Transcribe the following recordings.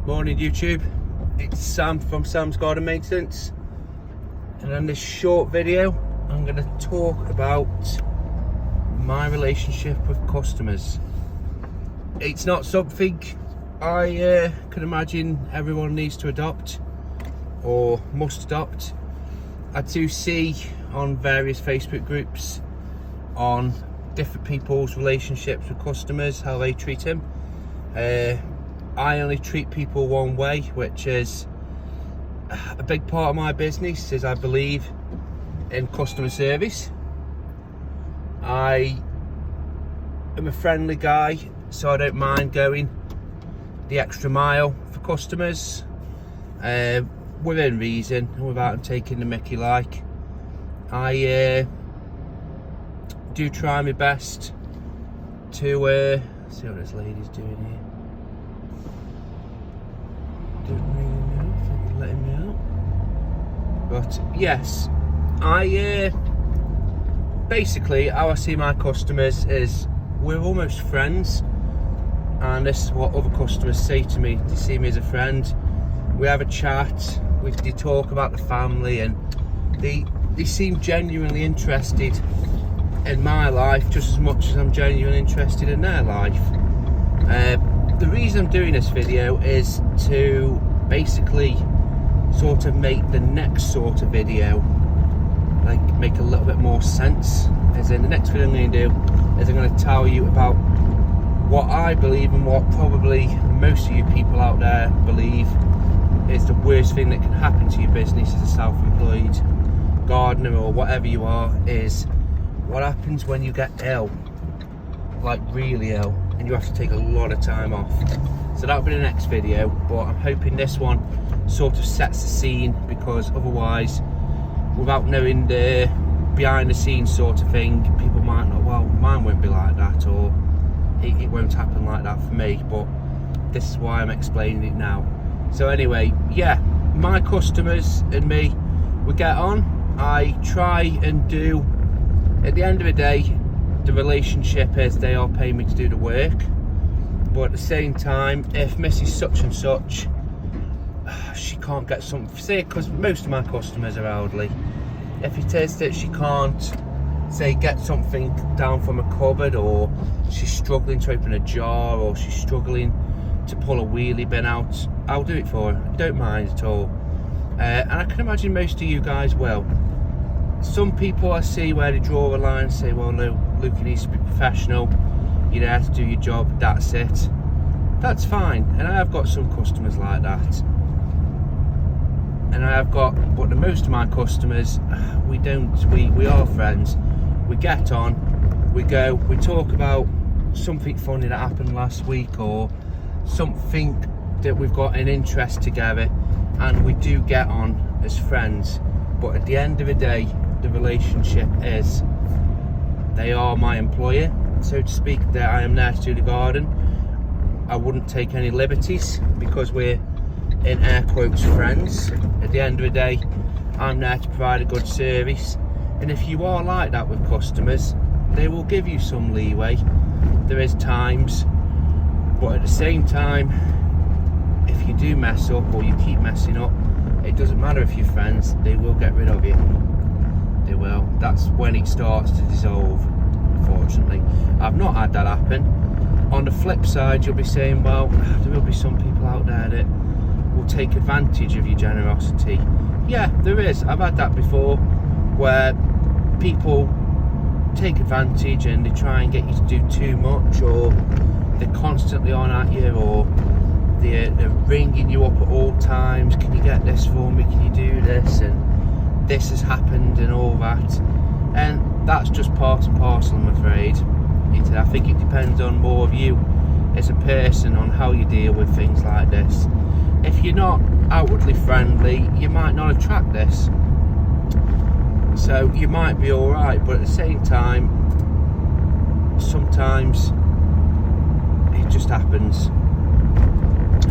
Morning YouTube, it's Sam from Sam's Garden Maintenance, and in this short video I'm going to talk about my relationship with customers. It's not something I can imagine everyone needs to adopt or must adopt. I do see on various Facebook groups on different people's relationships with customers, how they treat them. I only treat people one way, which is a big part of my business, is I believe in customer service. I am a friendly guy, so I don't mind going the extra mile for customers, within reason and without them taking the mickey like. I do try my best to see what this lady's doing here. Don't really know if it's letting me out. But yes, I basically how I see my customers is we're almost friends, and this is what other customers say to me. They see me as a friend. We have a chat, they talk about the family, and they seem genuinely interested in my life just as much as I'm genuinely interested in their life. The reason I'm doing this video is to basically sort of make the next sort of video make a little bit more sense. As in, the next video I'm going to do is I'm going to tell you about what I believe and what probably most of you people out there believe is the worst thing that can happen to your business as a self-employed gardener or whatever you are, is what happens when you get ill, like really ill, and you have to take a lot of time off. So that'll be the next video, but I'm hoping this one sort of sets the scene, because otherwise, without knowing the behind the scenes sort of thing, people might not, well, mine won't be like that, or it won't happen like that for me. But this is why I'm explaining it now. So anyway, yeah, my customers and me, we get on. I try and do, at the end of the day, the relationship is they are paying me to do the work. But at the same time, if Mrs. Such and Such, she can't get something, say, because most of my customers are elderly, if it is that she can't, say, get something down from a cupboard, or she's struggling to open a jar, or she's struggling to pull a wheelie bin out, I'll do it for her. I don't mind at all. And I can imagine most of you guys will. Some people I see where they draw a line and say, well, no, Luke, you need to be professional, you're there to do your job, that's it. That's fine, and I have got some customers like that. And I have got, but the most of my customers, we are friends. We get on, we go, we talk about something funny that happened last week, or something that we've got an interest together, and we do get on as friends. But at the end of the day, the relationship is they are my employer, so to speak, that I am there to do the garden. I wouldn't take any liberties, because we're, in air quotes, friends. At the end of the day, I'm there to provide a good service, and if you are like that with customers, they will give you some leeway. There is times, but at the same time, if you do mess up or you keep messing up, it doesn't matter if you're friends, they will get rid of you. They will. That's when it starts to dissolve, unfortunately. I've not had that happen. On the flip side, you'll be saying, well, there will be some people out there that will take advantage of your generosity. Yeah, there is. I've had that before, where people take advantage and they try and get you to do too much, or they're constantly on at you, or they're ringing you up at all times. Can you get this for me? Can you do this? And this has happened and all that. And that's just part and parcel, I'm afraid. I think it depends on more of you as a person on how you deal with things like this. If you're not outwardly friendly, you might not attract this. So you might be alright, but at the same time, sometimes it just happens.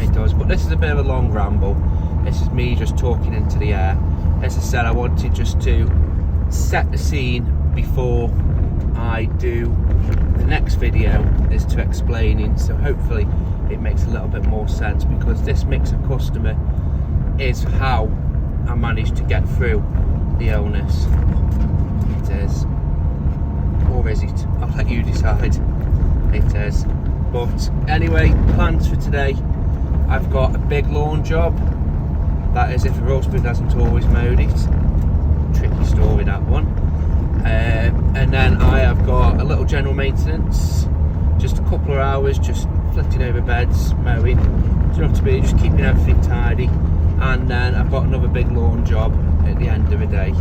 It does. But this is a bit of a long ramble. This is me just talking into the air. As I said, I wanted just to set the scene before I do the next video, is to explaining, so hopefully it makes a little bit more sense, because this mix of customer is how I managed to get through the illness. It is. Or is it? I'll let you decide. It is. But anyway, plans for today. I've got a big lawn job. That is if the husband hasn't always mowed it. Tricky story, that one. And then I have got a little general maintenance. Just a couple of hours, just flicking over beds, mowing. Do not to be, just keeping everything tidy. And then I've got another big lawn job at the end of the day.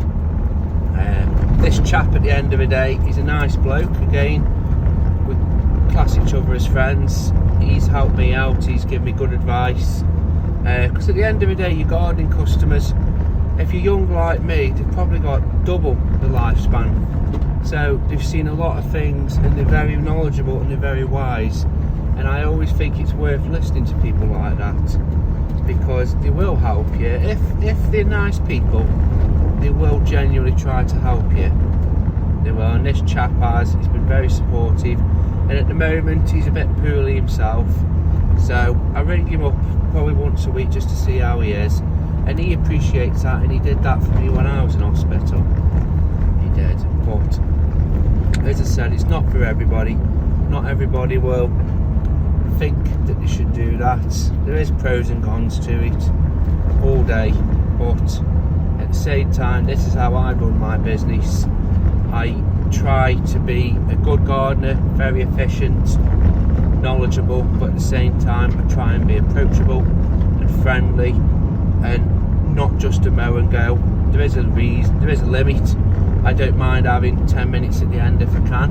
This chap at the end of the day, he's a nice bloke. Again, we class each other as friends. He's helped me out, he's given me good advice. Because at the end of the day, your gardening customers, if you're young like me, they've probably got double the lifespan. So they've seen a lot of things, and they're very knowledgeable and they're very wise. And I always think it's worth listening to people like that, because they will help you. If they're nice people, they will genuinely try to help you. They will, and this chap he's been very supportive. And at the moment, he's a bit poorly himself. So I ring him up probably once a week just to see how he is. And he appreciates that, and he did that for me when I was in hospital. He did. But as I said, it's not for everybody. Not everybody will think that they should do that. There is pros and cons to it all day, but at the same time, this is how I run my business. I try to be a good gardener, very efficient, knowledgeable, but at the same time I try and be approachable and friendly, and not just a mow and go. There is a reason, there is a limit. I don't mind having 10 minutes at the end if I can,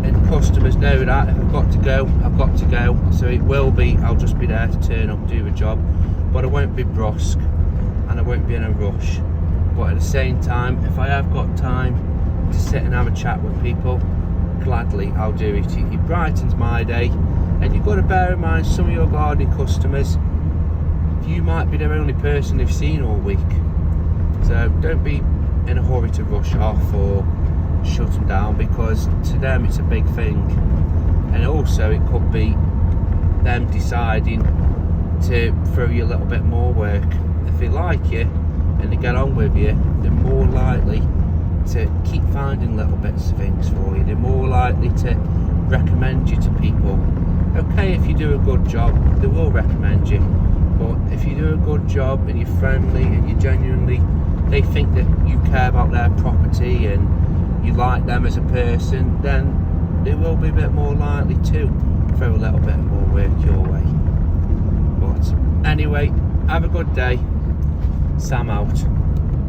and customers know that if I've got to go, I've got to go. So it will be, I'll just be there to turn up, do the job, but I won't be brusque and I won't be in a rush. But at the same time, if I have got time to sit and have a chat with people, gladly I'll do it. It brightens my day. And you've got to bear in mind, some of your gardening customers, you might be the only person they've seen all week. So don't be in a hurry to rush off or shut them down, because to them it's a big thing. And also it could be them deciding to throw you a little bit more work. If they like you and they get on with you, they're more likely to keep finding little bits of things for you. They're more likely to recommend you to people. Okay, if you do a good job, they will recommend you. But if you do a good job and you're friendly and you genuinely, they think that you care about their property and you like them as a person, then they will be a bit more likely to throw a little bit more work your way. But anyway, have a good day. Sam out.